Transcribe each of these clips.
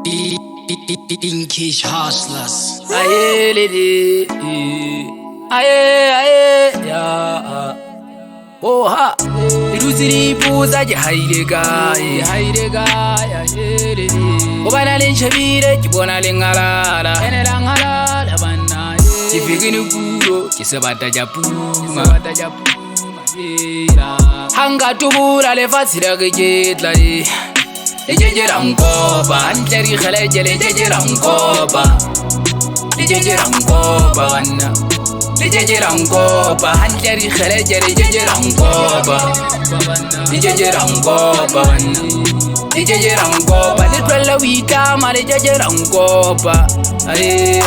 English hustlers. Aye, lady. Aye, yeah. Oh, ha. Iluziri puza je haide guy. Obana lenchabire, kibona lengalala. Enelangala bana. Kifigini kulo, kisabata japuma. Hanga tubura le fasira gejetla. Lejeje rankoba, anteri khaleje lejeje rankoba. Lejeje rankoba wanna. Lejeje rankoba, anteri khaleje lejeje rankoba. Lejeje rankoba wanna. Lejeje rankoba, litwala wita ma lejeje rankoba. Aye.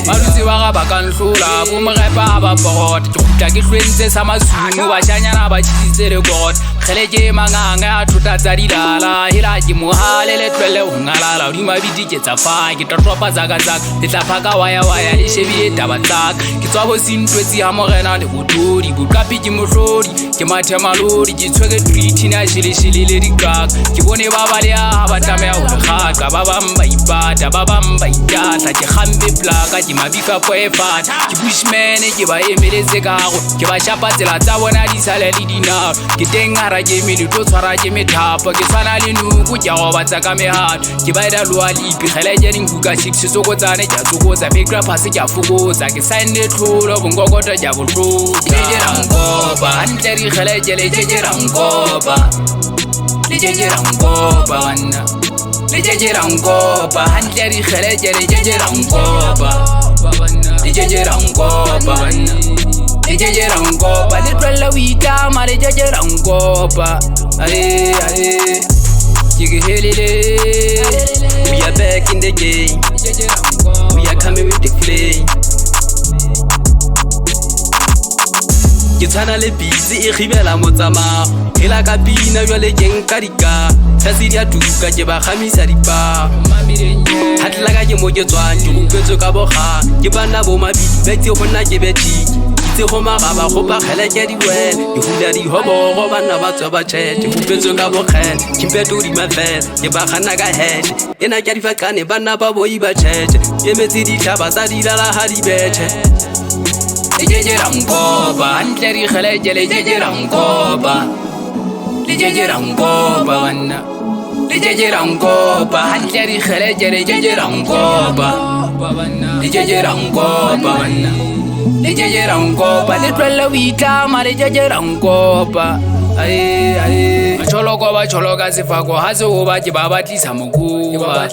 Malusi wa bakanhlula, bumrepa ba bot. Tjuta ke hlwentse sa masunu ba shanyana ba tshitsere got. Khaleje manganga thuta tsa dilala, hila ke mohale le twele ho ngalala, di mabidi ke tsa fa ke totopa zaka le tla phaka waya le shebile taba tsaka. Ke tswa bo sintwetsi ha morena le botodi, bokapi ke mohlodi, ke mathe malodi, ke tshweke treaty na shile le dikaka. Ke bone ba balea ba tsamaya ho lekgaka, ba bamba ipata, ba bamba itatla, ke khambe plaka, ke mabika po e fata. Ke bushman ke ba emeletse kago, ke ba shapa tsela tsa bona di sale le dinao. Ke tengara ke mele to tshwara ke methapo, ke tshwana le nuku ke go batsa ka mehato. Ke ba ida lwa lipi kheleje nkuka chips sokotsane ke tsokotsa backdrop hase ke afokotsa, ke sign le tlholo bongokoto ja botlho. Lejeje rankoba, anteri kheleje lejeje rankoba. Lejeje rankoba wanna. Lejeje rankoba, anteri kheleje lejeje rankoba. Lejeje rankoba wanna. Lejeje rankoba, litwala wita ma lejeje rankoba. Aye. We are back in the game. We are coming with the flame. Ke tshwana le busy e khibela motsama, hela ka pina jwale ke nka dika. Tsatsi dia tuka ke ba khamisa dipa. Hatla ka ke mo ke tswang ke bopetso ka boga, ke bana bo mabidi ba tse gonna ke beti. Itse go magaba go ba khela ke di we, ke hula di hobo go bana ba tswa ba tshete, bopetso ka bogela ke mpeto di mafela, ke ba khana ka hash. Ena ke di fakane bana ba boyi ba tshete, ke metsi di tlhaba tsa di lala ha di bethe. Lejeje rankoba, anteri khaleje lejeje rankoba. Lejeje rankoba wanna. Lejeje rankoba, anteri khaleje lejeje rankoba. Lejeje rankoba wanna. Lejeje rankoba, litwala wita ma lejeje rankoba. Aye. Bacholoka sifako hazo ba ke ba batlisa mokuba.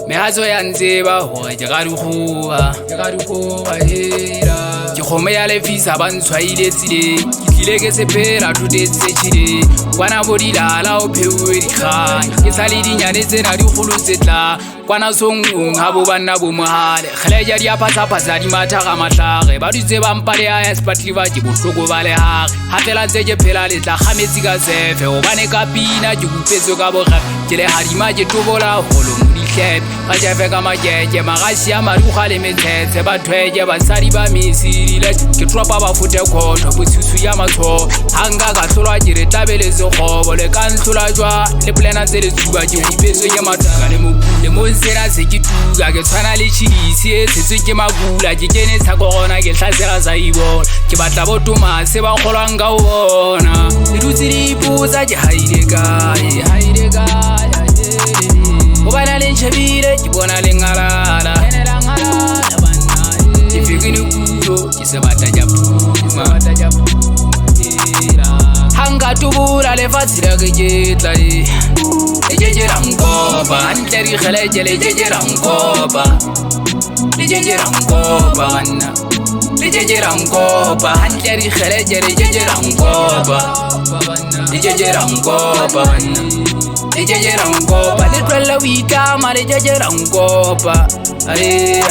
Mehazo ya ntseba hore ke ga dikgoba hela. Ke khome ya lefisa ba ntshwaile tsile, ke tlile ke sephela thutetse tshile. Kwana bodilala o pheuwe dikgang, ke sale dinyane tsena dikgolo tse tla. Kwana songong ha bo banna bo mohale, khaleja di aphatsa di matha ga mahlage. Ba ditse ba mpa le ya spatliva ke bohloko ba le hage. Ha fela ntse ke phela le tla khametsi ka sefe, hobane ka pina ke bupetso ka boga. Ke le hadima ke tobola holo ga jefe ka makeke magasi ya maruga le metsetse, ba thweke basadi ba mesirile. Ke tropa ba fute khotho botshutsu ya matsho, hanga ka hlolwa ke re tabeletse kgobo le ka nhlola jwa le plana tse le tsuba ke ipetso ke mataka le mokule mo sena se ke tuka. Ke tshwana le chidisi e tshetswe ke magula, ke kene tshako gona ke hlasela sa ibola. Ke batla botoma se ba kgolwang ka ho bona, le dutse di ipotsa ke haide kae. Obana lenchabire ke bona lengalala, ke fikini kulo ke sebata japuma. Hanga tubura le fatsira ke jetla. Lejeje rankoba, anteri khaleje lejeje rankoba. Lejeje rankoba wanna. Lejeje rankoba, anteri khaleje lejeje rankoba. Lejeje rankoba wanna. Lejeje rankoba, litwala wita ma lejeje rankoba. Aye.